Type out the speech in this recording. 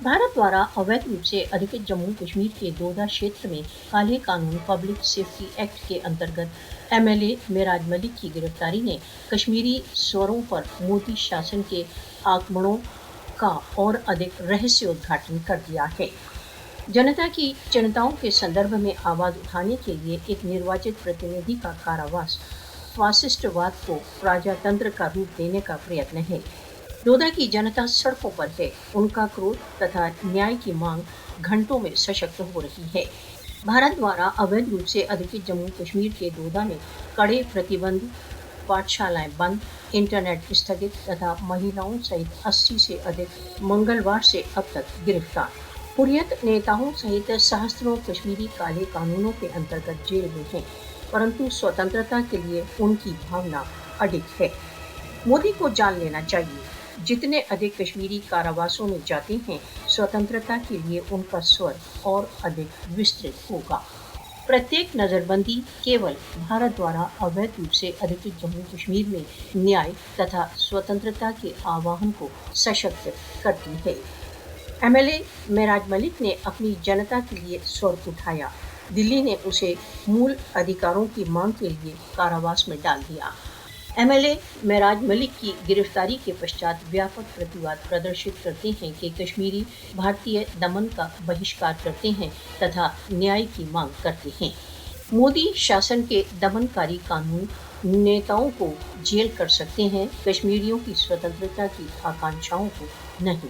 भारत द्वारा अवैध रूप से अधिकृत जम्मू कश्मीर के दोदा क्षेत्र में काले कानून पब्लिक सेफ्टी एक्ट के अंतर्गत एमएलए मेराज मलिक की गिरफ्तारी ने कश्मीरी स्वरों पर मोदी शासन के आक्रमणों का और अधिक रहस्योद्घाटन कर दिया है। जनता की चिंताओं के संदर्भ में आवाज उठाने के लिए एक निर्वाचित प्रतिनिधि का कारावास फासिस्टवाद को प्रजातंत्र का रूप देने का प्रयत्न है। दोदा की जनता सड़कों पर है, उनका क्रोध तथा न्याय की मांग घंटों में सशक्त हो रही है। भारत द्वारा अवैध रूप से अधिकृत जम्मू कश्मीर के दोदा में कड़े प्रतिबंध, पाठशालाएं बंद, इंटरनेट स्थगित तथा महिलाओं सहित 80 से अधिक मंगलवार से अब तक गिरफ्तार। हुर्रियत नेताओं सहित सहस्त्रों कश्मीरी काले कानूनों के अंतर्गत जेल में हैं, परंतु स्वतंत्रता के लिए उनकी भावना अडिग है। मोदी को जान लेना चाहिए। जितने अधिक कश्मीरी कारावासों में जाते हैं, स्वतंत्रता के लिए उनका स्वर और अधिक विस्तृत होगा। प्रत्येक नजरबंदी केवल भारत द्वारा अवैध रूप से अधिकृत जम्मू कश्मीर में न्याय तथा स्वतंत्रता के आह्वान को सशक्त करती है। एमएलए मेराज मलिक ने अपनी जनता के लिए स्वर उठाया। दिल्ली ने उसे मूल अधिकारों की मांग के लिए कारावास में डाल दिया। एमएलए मेराज मलिक की गिरफ्तारी के पश्चात व्यापक प्रतिवाद प्रदर्शित करते हैं कि कश्मीरी भारतीय दमन का बहिष्कार करते हैं तथा न्याय की मांग करते हैं। मोदी शासन के दमनकारी कानून नेताओं को जेल कर सकते हैं, कश्मीरियों की स्वतंत्रता की आकांक्षाओं को नहीं।